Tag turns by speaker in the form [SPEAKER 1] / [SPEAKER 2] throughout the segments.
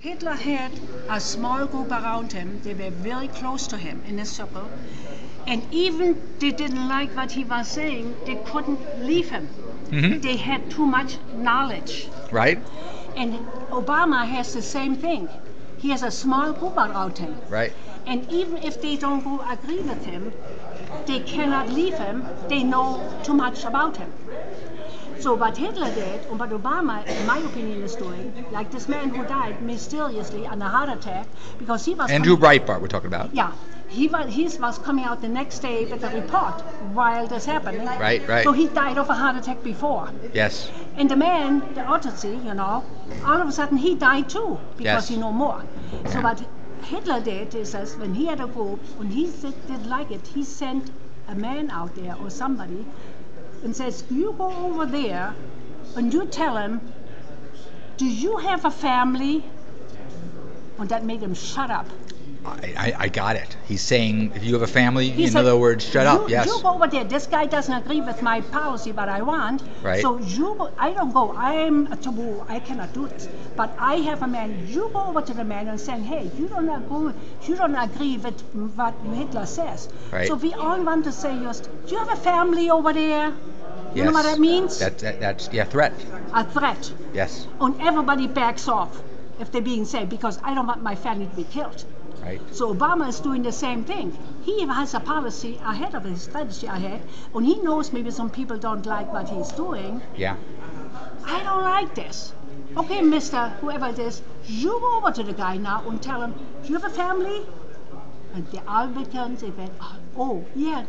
[SPEAKER 1] Hitler had a small group around him. They were very close to him in his circle. And even they didn't like what he was saying, they couldn't leave him.
[SPEAKER 2] Mm-hmm.
[SPEAKER 1] They had too much knowledge.
[SPEAKER 2] Right.
[SPEAKER 1] And Obama has the same thing. He has a small group around him.
[SPEAKER 2] Right.
[SPEAKER 1] And even if they don't agree with him, they cannot leave him. They know too much about him. So what Hitler did, and what Obama, in my opinion, is doing, like this man who died mysteriously on a heart attack, because he was...
[SPEAKER 2] Andrew Breitbart we're talking about.
[SPEAKER 1] Yeah. He was coming out the next day with a report while this happened.
[SPEAKER 2] Right, right.
[SPEAKER 1] So he died of a heart attack before.
[SPEAKER 2] Yes.
[SPEAKER 1] And the man, the autopsy, all of a sudden he died too, because
[SPEAKER 2] Yes.
[SPEAKER 1] he knew more. So
[SPEAKER 2] Yeah.
[SPEAKER 1] what Hitler did is that when he had a group, when he didn't like it, he sent a man out there or somebody and says, you go over there and you tell him, do you have a family? And that made him shut up.
[SPEAKER 2] I got it. He's saying, if you have a family,
[SPEAKER 1] He
[SPEAKER 2] in
[SPEAKER 1] said,
[SPEAKER 2] other words, shut up. Yes.
[SPEAKER 1] You go over there. This guy doesn't agree with my policy, but I want.
[SPEAKER 2] Right.
[SPEAKER 1] So you go. I don't go. I'm a taboo. I cannot do this. But I have a man. You go over to the man and say, hey, you don't agree with what Hitler says.
[SPEAKER 2] Right.
[SPEAKER 1] So we all want to say, just, do you have a family over there? You
[SPEAKER 2] Yes.
[SPEAKER 1] know what that means?
[SPEAKER 2] That's threat.
[SPEAKER 1] A threat.
[SPEAKER 2] Yes.
[SPEAKER 1] And everybody backs off if they're being said, because I don't want my family to be killed.
[SPEAKER 2] Right.
[SPEAKER 1] So Obama is doing the same thing. He has a policy ahead of his strategy ahead, and he knows maybe some people don't like what he's doing.
[SPEAKER 2] Yeah.
[SPEAKER 1] I don't like this. Okay, Mr. Whoever it is, you go over to the guy now and tell him, do you have a family? And they all begin, they went, oh, yeah,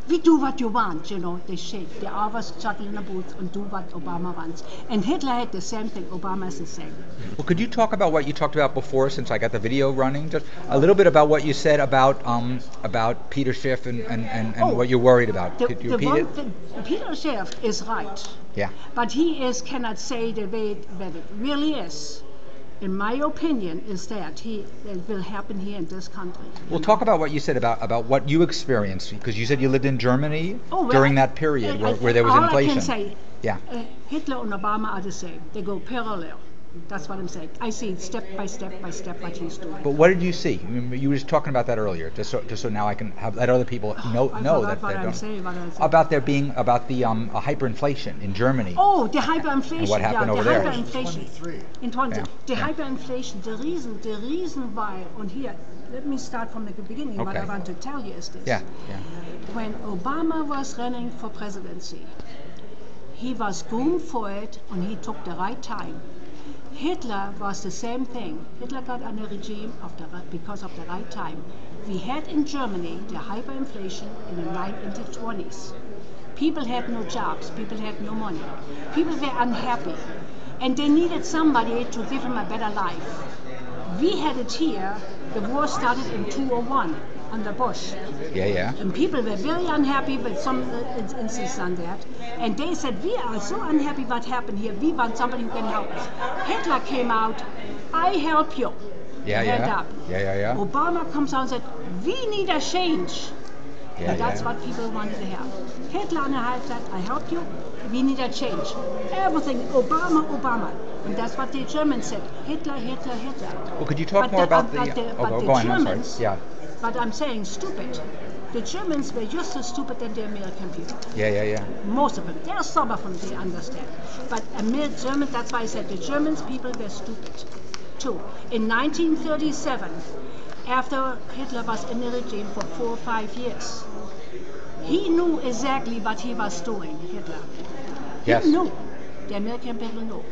[SPEAKER 1] we do what you want, they shake. They always chuckle in the booth and do what Obama wants. And Hitler had the same thing, Obama is the same.
[SPEAKER 2] Well, could you talk about what you talked about before, since I got the video running? Just a little bit about what you said about Peter Schiff and what you're worried about. Could you repeat it?
[SPEAKER 1] Peter Schiff is right.
[SPEAKER 2] Yeah.
[SPEAKER 1] But he cannot say the way that it really is. In my opinion, is that it will happen here in this country.
[SPEAKER 2] Well, talk about what you said about what you experienced, because you said you lived in Germany during that period where there was inflation.
[SPEAKER 1] All I can say,
[SPEAKER 2] yeah.
[SPEAKER 1] Hitler and Obama are the same. They go parallel. That's what I'm saying. I see step by step by step what he's doing.
[SPEAKER 2] But what did you see? You were just talking about that earlier, just so now I can let other people know that they don't. About there being a hyperinflation in Germany.
[SPEAKER 1] Oh, the hyperinflation.
[SPEAKER 2] And what happened over
[SPEAKER 1] there?
[SPEAKER 2] there?
[SPEAKER 1] Hyperinflation. In 20.
[SPEAKER 2] Yeah.
[SPEAKER 1] The
[SPEAKER 2] Yeah.
[SPEAKER 1] hyperinflation. The reason why on here. Let me start from the beginning.
[SPEAKER 2] Okay.
[SPEAKER 1] What I want to tell you is this.
[SPEAKER 2] Yeah.
[SPEAKER 1] When Obama was running for presidency, he was groomed for it, and he took the right time. Hitler was the same thing. Hitler got on a regime because of the right time. We had in Germany the hyperinflation in the 1920s. People had no jobs, people had no money. People were unhappy, and they needed somebody to give them a better life. We had it here. The war started in 2001 under Bush.
[SPEAKER 2] Yeah.
[SPEAKER 1] And people were very unhappy with some instances on that. And they said, we are so unhappy what happened here. We want somebody who can help us. Hitler came out, I help you. Head up.
[SPEAKER 2] Yeah.
[SPEAKER 1] Obama comes out and said, we need a change.
[SPEAKER 2] Yeah,
[SPEAKER 1] and that's what people wanted to have. Hitler on the high said, I help you. We need a change. Everything, Obama. And that's what the Germans said. Hitler.
[SPEAKER 2] Well, could you talk more about the...
[SPEAKER 1] Go on,
[SPEAKER 2] I'm sorry. Yeah.
[SPEAKER 1] But I'm saying stupid. The Germans were just as stupid than the American people.
[SPEAKER 2] Yeah.
[SPEAKER 1] Most of them. There are some of them they understand. But German, that's why I said the Germans people were stupid too. In 1937, after Hitler was in the regime for 4 or 5 years, he knew exactly what he was doing, Hitler.
[SPEAKER 2] Yes.
[SPEAKER 1] He knew. The American people knew.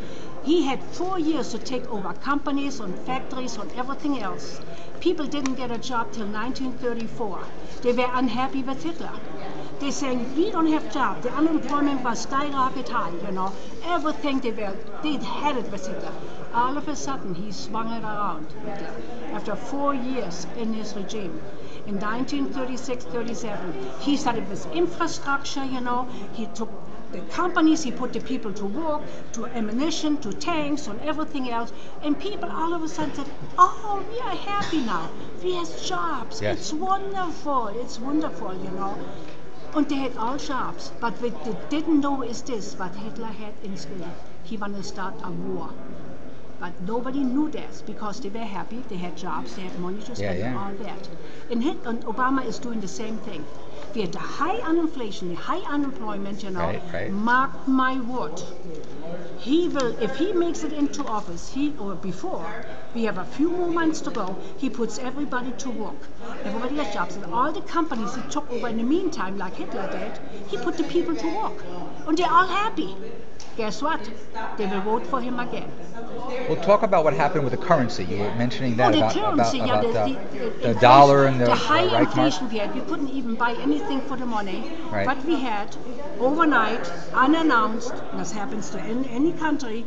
[SPEAKER 1] He had 4 years to take over companies and factories and everything else. People didn't get a job till 1934. They were unhappy with Hitler. They're saying, we don't have jobs. The unemployment was skyrocket high, Everything they had it with Hitler. All of a sudden, he swung it around, Hitler, after 4 years in his regime. In 1936-37, he started with infrastructure, He took the companies, he put the people to work, to ammunition, to tanks, and everything else. And people all of a sudden said, oh, we are happy now. We have jobs.
[SPEAKER 2] Yes.
[SPEAKER 1] It's wonderful. And they had all jobs. But what they didn't know is this, what Hitler had in school. He wanted to start a war. but nobody knew that because they were happy, they had jobs, they had money to spend and all that. And Obama is doing the same thing. We had the high inflation, the high unemployment,
[SPEAKER 2] Right.
[SPEAKER 1] Mark my word. He will, if he makes it into office, before, we have a few more months to go, he puts everybody to work. Everybody has jobs. And all the companies he took over in the meantime, like Hitler did, he put the people to work. And they're all happy. Guess what? They will vote for him again.
[SPEAKER 2] We'll talk about what happened with the currency. You were mentioning that
[SPEAKER 1] the
[SPEAKER 2] about
[SPEAKER 1] the
[SPEAKER 2] dollar and
[SPEAKER 1] the high
[SPEAKER 2] right,
[SPEAKER 1] inflation we had. We couldn't even buy anything for the money.
[SPEAKER 2] Right.
[SPEAKER 1] But we had overnight, unannounced, and this happens to any country,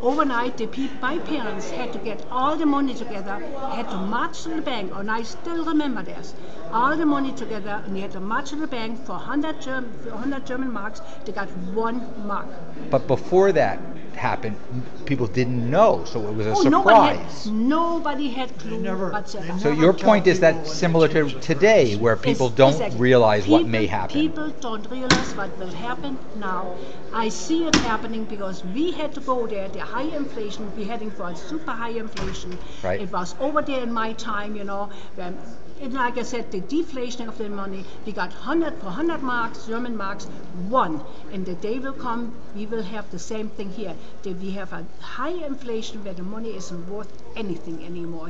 [SPEAKER 1] overnight my parents had to get all the money together, had to march to the bank, and I still remember this. All the money together, and they had to march to the bank for 100 German marks. They got 1 mark.
[SPEAKER 2] But before that happened, people didn't know, so it was a surprise.
[SPEAKER 1] Nobody had clue whatsoever.
[SPEAKER 2] So your point is that similar to today, where people don't realize what may happen.
[SPEAKER 1] People don't realize what will happen now. I see it happening because we had to go there. The high inflation, we're heading for a super high inflation.
[SPEAKER 2] Right.
[SPEAKER 1] It was over there in my time, when, and like I said, the deflation of the money, we got 100 marks, German marks, 1. And the day will come, we will have the same thing here. We have a high inflation where the money isn't worth anything anymore,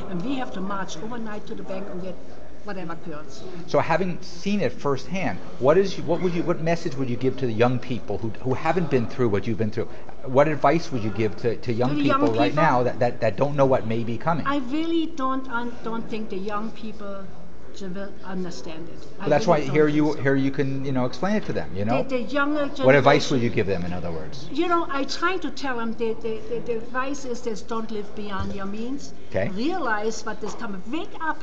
[SPEAKER 1] and we have to march overnight to the bank and get whatever currency.
[SPEAKER 2] So having seen it firsthand, what message would you give to the young people who haven't been through what you've been through? What advice would you give to young people right now that don't know what may be coming?
[SPEAKER 1] I really don't think the young people will understand it.
[SPEAKER 2] Well, that's why here you can explain it to them.
[SPEAKER 1] The younger generation.
[SPEAKER 2] What advice would you give them, in other words?
[SPEAKER 1] I try to tell them the advice is this: don't live beyond your means.
[SPEAKER 2] Okay.
[SPEAKER 1] Realize what is coming. Wake up.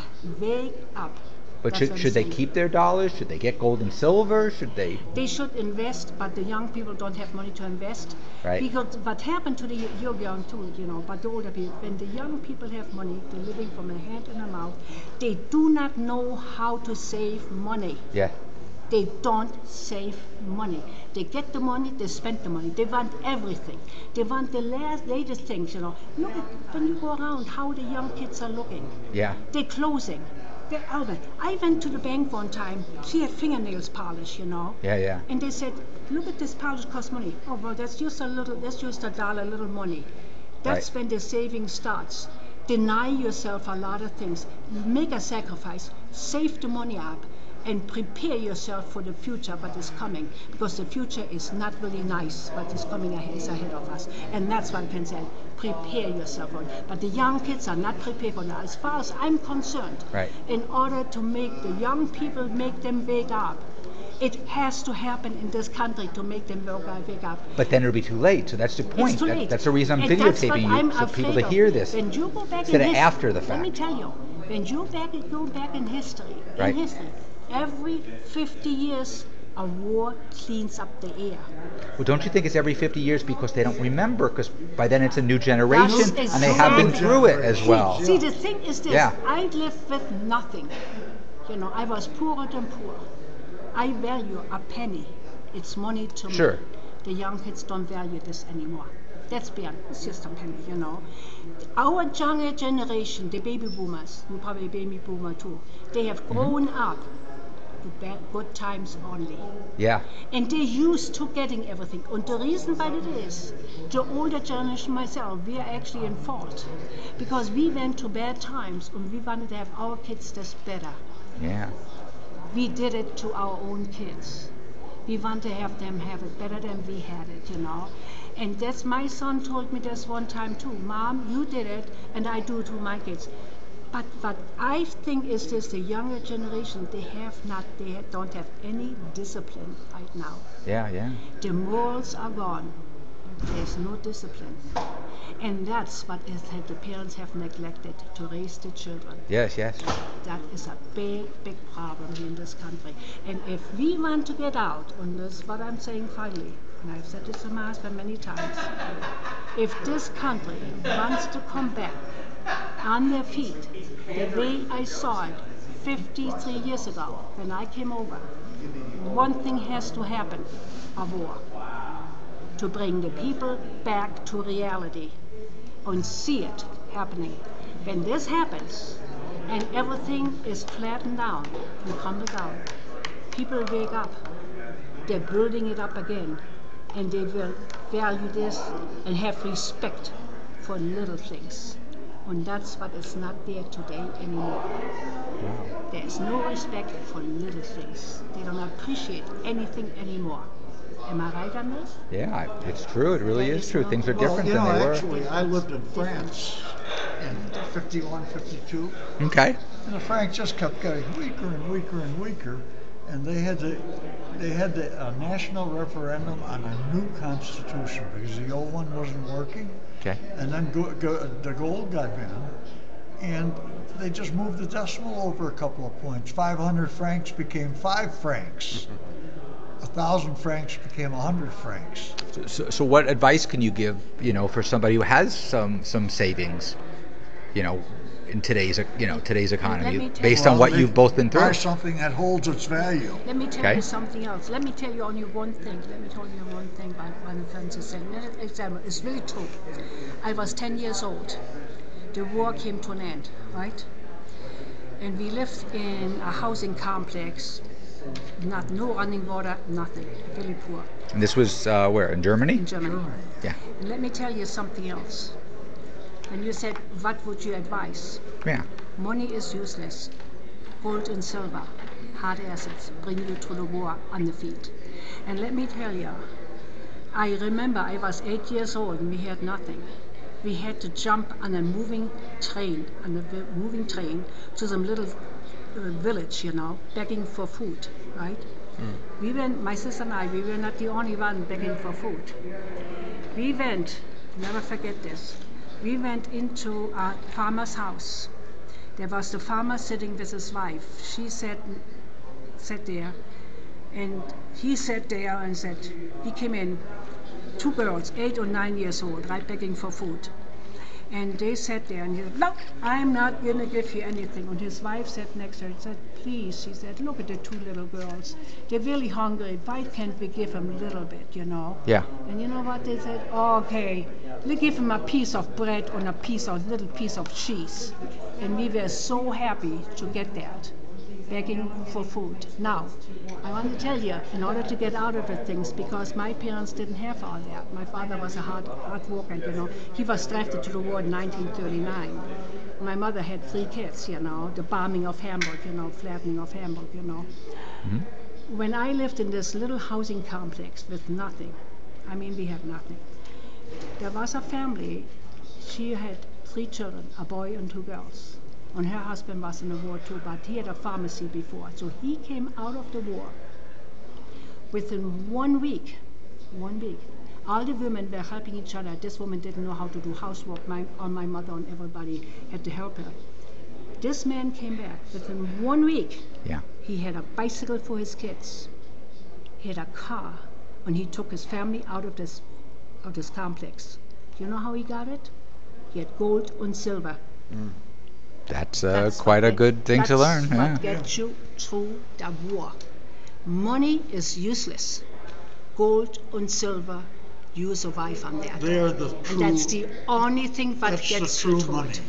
[SPEAKER 2] But should they keep their dollars? Should they get gold and silver? Should they?
[SPEAKER 1] They should invest, but the young people don't have money to invest.
[SPEAKER 2] Right.
[SPEAKER 1] Because what happened to you're young too, but the older people, when the young people have money, they're living from a hand in a mouth, they do not know how to save money.
[SPEAKER 2] Yeah.
[SPEAKER 1] They don't save money. They get the money, they spend the money. They want everything. They want the latest things, Look at when you go around how the young kids are looking.
[SPEAKER 2] Yeah.
[SPEAKER 1] They're closing. I went to the bank one time. She had fingernails polished,
[SPEAKER 2] Yeah.
[SPEAKER 1] And they said, "Look at this polish costs money." Oh, well, that's just a dollar, little money. That's when the saving starts. Deny yourself a lot of things. Make a sacrifice. Save the money up. And prepare yourself for the future, what is coming, because the future is not really nice. What is coming is ahead of us, and that's what I can say. Prepare yourself for it. But the young kids are not prepared for that. As far as I'm concerned, in order to make the young people make them wake up, it has to happen in this country to make them wake up.
[SPEAKER 2] But then it'll be too late. So that's the point.
[SPEAKER 1] It's too late.
[SPEAKER 2] That's the reason I'm videotaping you, so people to hear this
[SPEAKER 1] when you go back
[SPEAKER 2] instead of after the fact.
[SPEAKER 1] Let me tell you, when you go back in history, every 50 years, a war cleans up the air.
[SPEAKER 2] Well, don't you think it's every 50 years because they don't remember? Because by then it's a new generation, and they have been through it as well.
[SPEAKER 1] See, the thing is this: I lived with nothing. I was poorer than poor. I value a penny. It's money to me.
[SPEAKER 2] Sure.
[SPEAKER 1] The young kids don't value this anymore. That's beyond. It's just a penny, Our younger generation, the baby boomers, and probably a baby boomer too, they have grown up to good times only.
[SPEAKER 2] Yeah.
[SPEAKER 1] And they're used to getting everything. And the reason why it is, the older generation, myself, we are actually in fault. Because we went to bad times and we wanted to have our kids this better.
[SPEAKER 2] Yeah.
[SPEAKER 1] We did it to our own kids. We want to have them have it better than we had it, And that's my son told me this one time too. Mom, you did it, and I do it to my kids. But what I think is this: the younger generation, they don't have any discipline right now.
[SPEAKER 2] Yeah.
[SPEAKER 1] The morals are gone. There's no discipline. And that's what the parents have neglected to raise the children.
[SPEAKER 2] Yes.
[SPEAKER 1] That is a big problem in this country. And if we want to get out, and that's what I'm saying finally, and I've said this to my husband many times, if this country wants to come back on their feet, the way I saw it 53 years ago when I came over, one thing has to happen: a war. To bring the people back to reality. and see it happening. When this happens and everything is flattened down and crumbled down, people wake up. They're building it up again, and they will value this and have respect for little things. And that's what is not there today anymore. There is no respect for little things. They don't appreciate anything anymore. Am I right on this?
[SPEAKER 2] Yeah, it's true. It really is true. Things are different
[SPEAKER 3] you know,
[SPEAKER 2] than they were.
[SPEAKER 3] actually, I lived in France in 51, 52.
[SPEAKER 2] Okay.
[SPEAKER 3] And the franc just kept getting weaker and weaker and weaker. And they had the national referendum on a new constitution because the old one wasn't working.
[SPEAKER 2] Okay.
[SPEAKER 3] And then the gold got banned, and they just moved the decimal over a couple of points. 500 francs became 5 francs. 1,000 francs became 100 francs.
[SPEAKER 2] So what advice can you give, for somebody who has some savings, in today's economy, based on what you've both been through?
[SPEAKER 3] Buy something that holds its value.
[SPEAKER 1] Let me tell you something else. Let me tell you only one thing. Let me tell you one thing about what Francis said. Example, it's really true. I was 10 years old. The war came to an end, right? And we lived in a housing complex. No running water, nothing. Really poor.
[SPEAKER 2] And this was where? In Germany?
[SPEAKER 1] In Germany.
[SPEAKER 2] Yeah.
[SPEAKER 1] And let me tell you something else. When you said, what would you advise?
[SPEAKER 2] Yeah.
[SPEAKER 1] Money is useless. Gold and silver, hard assets, bring you to the war on the field. And let me tell you, I remember I was 8 years old and we had nothing. We had to jump on a moving train, to some little village, begging for food, right? My sister and I, we were not the only one begging for food. We went, never forget this, we went into a farmer's house. There was the farmer sitting with his wife. She sat there, and he sat there and said, he came in, 2 girls, 8 or 9 years old, right, begging for food. And they sat there and he said, no, I'm not going to give you anything. And his wife sat next to her and said, please, she said, look at the 2 little girls. They're really hungry. Why can't we give them a little bit,
[SPEAKER 2] Yeah.
[SPEAKER 1] And you know what they said? Oh, okay, we give them a piece of bread and a little piece of cheese. And we were so happy to get that, begging for food. Now, I want to tell you, in order to get out of the things, because my parents didn't have all that. My father was a hard worker, He was drafted to the war in 1939. My mother had 3 kids, the bombing of Hamburg, flattening of Hamburg,
[SPEAKER 2] Mm-hmm.
[SPEAKER 1] When I lived in this little housing complex with nothing, we had nothing. There was a family, she had 3 children, a boy and 2 girls. And her husband was in the war too, but he had a pharmacy before. So he came out of the war. Within 1 week, all the women were helping each other. This woman didn't know how to do housework. My mother and everybody had to help her. This man came back. Within 1 week,
[SPEAKER 2] Yeah.
[SPEAKER 1] He had a bicycle for his kids. He had a car, and he took his family out of this complex. Do you know how he got it? He had gold and silver.
[SPEAKER 2] That's quite a good thing to learn.
[SPEAKER 1] That's
[SPEAKER 2] Yeah.
[SPEAKER 1] what gets you through the war. Money is useless. Gold and silver, you survive on that.
[SPEAKER 3] They're the true.
[SPEAKER 1] And that's the only thing that
[SPEAKER 3] That's the
[SPEAKER 1] gets
[SPEAKER 3] true
[SPEAKER 1] you through
[SPEAKER 3] money.
[SPEAKER 1] it.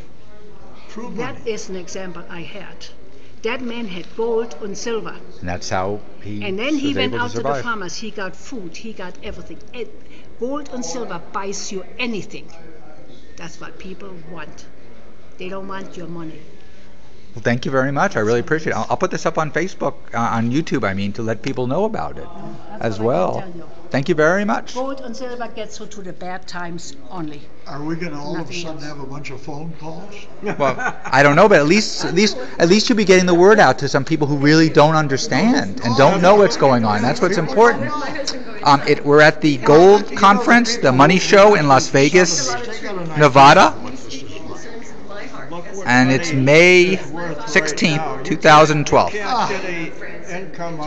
[SPEAKER 3] True
[SPEAKER 1] That
[SPEAKER 3] money.
[SPEAKER 1] is an example I had. That man had gold and silver.
[SPEAKER 2] And that's how he
[SPEAKER 1] And then he
[SPEAKER 2] was
[SPEAKER 1] went
[SPEAKER 2] able
[SPEAKER 1] out
[SPEAKER 2] to
[SPEAKER 1] to the
[SPEAKER 2] survive.
[SPEAKER 1] farmers. He got food. He got everything. Gold and silver buys you anything. That's what people want. They don't want your money.
[SPEAKER 2] Well, thank you very much. I really appreciate it. I'll put this up on Facebook, on YouTube, to let people know about it
[SPEAKER 1] That's
[SPEAKER 2] as
[SPEAKER 1] what I
[SPEAKER 2] well.
[SPEAKER 1] can tell you.
[SPEAKER 2] Thank you very much.
[SPEAKER 1] Gold and silver gets you to the bad times only.
[SPEAKER 3] Are we going to all of a
[SPEAKER 1] Nothing
[SPEAKER 3] sudden
[SPEAKER 1] else.
[SPEAKER 3] have a bunch of phone calls?
[SPEAKER 2] Well, I don't know, but at least you'll be getting the word out to some people who really don't understand and don't know what's going on. That's what's important. We're at the Gold Conference, the Money Show in Las Vegas, Nevada, and it's May 16th, 2012.
[SPEAKER 4] Can't get a income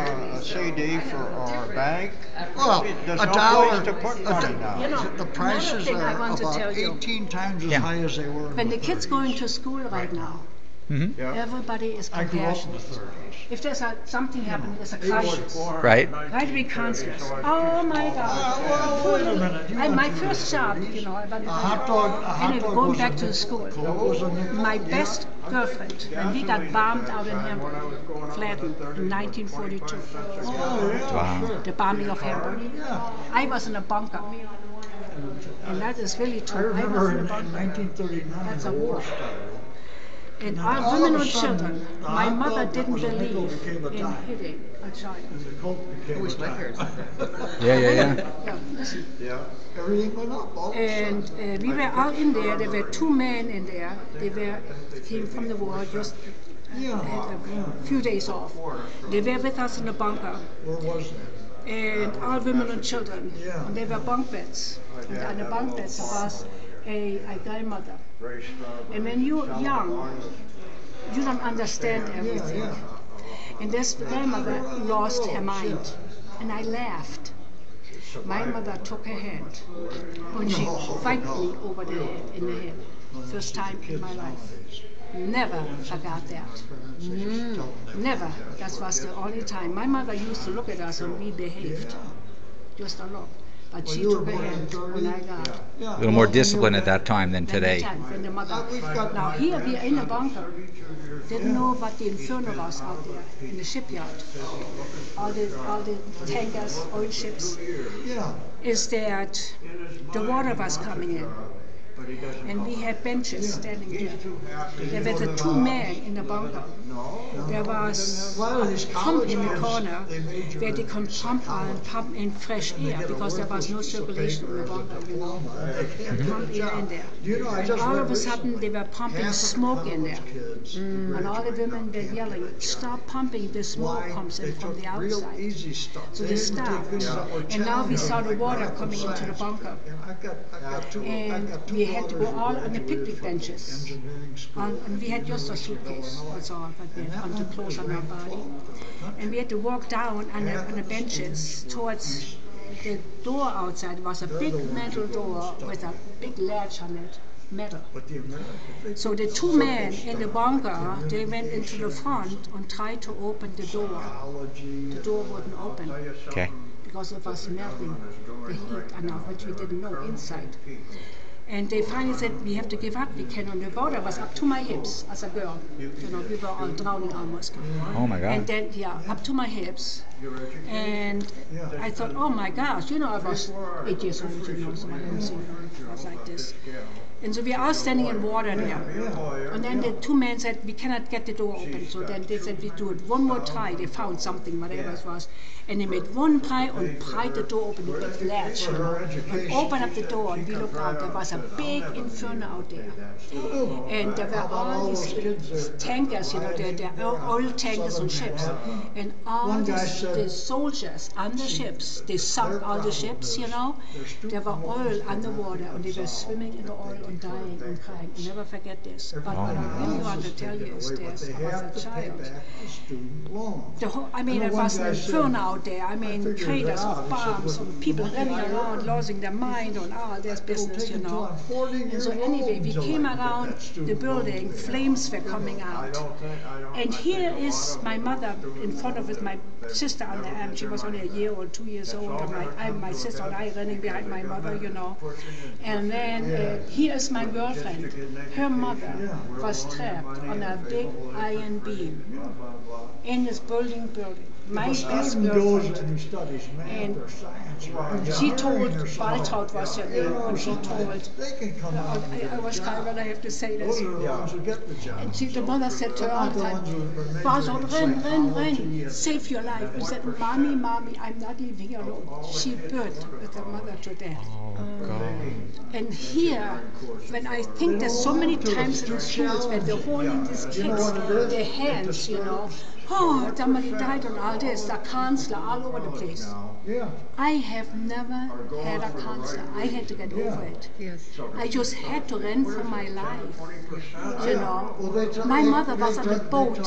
[SPEAKER 4] CD for our bank.
[SPEAKER 3] Well,
[SPEAKER 4] There's
[SPEAKER 3] a
[SPEAKER 4] no
[SPEAKER 3] dollar.
[SPEAKER 4] place to put money now.
[SPEAKER 3] The prices
[SPEAKER 1] thing I
[SPEAKER 3] are
[SPEAKER 1] want to
[SPEAKER 3] about
[SPEAKER 1] tell you.
[SPEAKER 3] 18 times as
[SPEAKER 2] Yeah.
[SPEAKER 3] high as they were.
[SPEAKER 1] When the kids go into school right now,
[SPEAKER 2] Mhm.
[SPEAKER 1] Everybody is
[SPEAKER 3] I grew up in the
[SPEAKER 1] compassionate.
[SPEAKER 3] 30s.
[SPEAKER 1] If there's something happening, there's a crisis.
[SPEAKER 2] Right.
[SPEAKER 1] Right to be counselors. Oh my God.
[SPEAKER 3] Well, wait a minute. You
[SPEAKER 1] My
[SPEAKER 3] went to-
[SPEAKER 1] first job, you know, I went
[SPEAKER 3] A hot dog.
[SPEAKER 1] anyway, going back to the school.
[SPEAKER 3] Was a nickel.
[SPEAKER 1] My best girlfriend, when we got bombed out in Hamburg, Flattened in 1942.
[SPEAKER 3] Oh, yeah,
[SPEAKER 2] Wow.
[SPEAKER 3] sure.
[SPEAKER 1] The bombing of Hamburg.
[SPEAKER 3] Yeah.
[SPEAKER 1] I was in a bunker. And that is really
[SPEAKER 3] I
[SPEAKER 1] true. I was
[SPEAKER 3] remember
[SPEAKER 1] in a
[SPEAKER 3] in
[SPEAKER 1] bunker.
[SPEAKER 3] 1939
[SPEAKER 1] That's
[SPEAKER 3] the
[SPEAKER 1] a
[SPEAKER 3] war
[SPEAKER 1] war.
[SPEAKER 3] started.
[SPEAKER 1] And
[SPEAKER 3] Now,
[SPEAKER 1] our
[SPEAKER 3] all
[SPEAKER 1] women
[SPEAKER 3] of a
[SPEAKER 1] and
[SPEAKER 3] sudden,
[SPEAKER 1] children,
[SPEAKER 3] the
[SPEAKER 1] my
[SPEAKER 3] hot
[SPEAKER 1] mother
[SPEAKER 3] dog that
[SPEAKER 1] didn't
[SPEAKER 3] was a nickel
[SPEAKER 1] believe
[SPEAKER 3] became a
[SPEAKER 1] in
[SPEAKER 3] dime.
[SPEAKER 1] hitting a child.
[SPEAKER 3] And the Coke became a dime.
[SPEAKER 2] Yeah.
[SPEAKER 1] Yeah, listen.
[SPEAKER 4] Yeah.
[SPEAKER 3] Everything went up all of a
[SPEAKER 1] And
[SPEAKER 3] sudden.
[SPEAKER 1] we were all in there. There were two men in there. They came from the war, just
[SPEAKER 3] Yeah.
[SPEAKER 1] had a few days off. They were with us in the bunker,
[SPEAKER 3] Where was that?
[SPEAKER 1] and all women and children.
[SPEAKER 3] Yeah.
[SPEAKER 1] And they were bunk beds. And on the bunk beds was a grandmother.
[SPEAKER 4] Very strong.
[SPEAKER 1] And when you're young, you don't understand everything.
[SPEAKER 3] Yeah.
[SPEAKER 1] And this grandmother lost her mind. And I laughed. My mother took her hand and she whacked me over the head, in the head. First time in my life. Never forgot that. Never. That was the only time. My mother used to look at us and we behaved. Just a look. But she
[SPEAKER 3] you were
[SPEAKER 1] took her
[SPEAKER 3] born in
[SPEAKER 1] hand
[SPEAKER 3] 30?
[SPEAKER 1] when I got
[SPEAKER 3] Yeah.
[SPEAKER 2] A little more
[SPEAKER 3] Well,
[SPEAKER 2] discipline
[SPEAKER 3] you
[SPEAKER 2] at that time than today.
[SPEAKER 1] When the mother.
[SPEAKER 3] We've got-
[SPEAKER 1] Now here we are in a bunker. Didn't know what the inferno was out there in the shipyard. All the tankers, oil ships.
[SPEAKER 3] Yeah.
[SPEAKER 1] Is that the water was coming in. And we had benches standing there. There were the two men in the bunker. There was a pump in the corner where they could pump in fresh air because there was no circulation in the bunker, you know. Pump air in there.
[SPEAKER 3] You know, I
[SPEAKER 1] And
[SPEAKER 3] just
[SPEAKER 1] all
[SPEAKER 3] read
[SPEAKER 1] of a sudden they were pumping smoke in there.
[SPEAKER 3] kids.
[SPEAKER 1] And all the women were yelling, stop pumping, the smoke comes in from the
[SPEAKER 3] Real
[SPEAKER 1] outside.
[SPEAKER 3] easy stuff.
[SPEAKER 1] So
[SPEAKER 3] They
[SPEAKER 1] they
[SPEAKER 3] didn't take
[SPEAKER 1] stopped.
[SPEAKER 3] things that were
[SPEAKER 1] And now we saw the
[SPEAKER 3] challenging,
[SPEAKER 1] water
[SPEAKER 3] like
[SPEAKER 1] coming into the bunker.
[SPEAKER 3] And I got two.
[SPEAKER 1] And we had to go all on the picnic benches.
[SPEAKER 3] Engineering school.
[SPEAKER 1] And we had just a suitcase, that's all, but we had on the clothes on our body. And we had to walk down on the benches towards the door outside. It was a big metal door with a big latch on it, metal.
[SPEAKER 3] But the American,
[SPEAKER 1] So the two men in the bunker, they went into the front and tried to open the door. The door wouldn't open
[SPEAKER 2] Okay.
[SPEAKER 1] because it was melting the heat, which we didn't know inside. And they finally said, we have to give up, we cannot. The water was up to my hips as a girl. You know, we were all drowning almost.
[SPEAKER 2] Oh my
[SPEAKER 1] And
[SPEAKER 2] God.
[SPEAKER 1] then, up to my hips. And I thought, oh my gosh, you know, I was 8 years old, you know, so I didn't see it was like this. And so we are all standing in water there. And then the two men said, we cannot get the door open. So then they said, we do it one more try. They found something, whatever it was. And they made one try and pried the door open with the latch, you know, and opened up the door. And we looked out. There was a big inferno out there. And there were all these tankers, you know, the oil tankers on ships. And all the soldiers on the ships, they sunk all the ships, you know. There were oil underwater and they were swimming in the oil and dying and crying. I'll never forget this. But what I really want to tell you is this, I was a child. It was an inferno out there. I mean, craters of bombs and people running around, losing their mind on all this business, you know. And so anyway, we came around the building, flames were coming out. And here is my mother in front of it, my sister on the arm. She was only a year or 2 years old, and my sister and I running behind my mother, you know. And then here is my girlfriend. Her mother was trapped on a big iron beam in this building. My best girlfriend. And she told, Waltraud was her name, and she told, I was crying when I have to say this. And the mother said to her all the time, Waltraud, run, save your life. And said, Mommy, I'm not leaving you alone. She burned with her mother to death.
[SPEAKER 2] Oh God.
[SPEAKER 1] And here, when I think there's so many times in the schools where they're holding these kids, their hands, you know, oh, somebody died and all this, a counselor all over the place. I have never had a counselor. I had to get over it. I just had to run for my life. You know, my mother was on the boat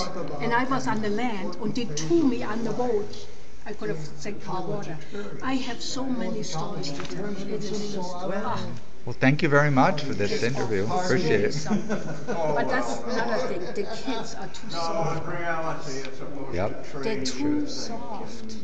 [SPEAKER 1] and I was on the land and they threw me on the boat. I could have sank in the water. I have so many stories to tell. It is just,
[SPEAKER 2] Well, thank you very much for this interview.
[SPEAKER 1] It's
[SPEAKER 2] Appreciate
[SPEAKER 1] really
[SPEAKER 2] it.
[SPEAKER 1] something. But that's another thing. The kids are too
[SPEAKER 4] No,
[SPEAKER 1] soft.
[SPEAKER 4] in reality, it's supposed
[SPEAKER 2] Yep.
[SPEAKER 4] to
[SPEAKER 1] They're
[SPEAKER 4] train
[SPEAKER 1] too
[SPEAKER 4] you.
[SPEAKER 1] soft.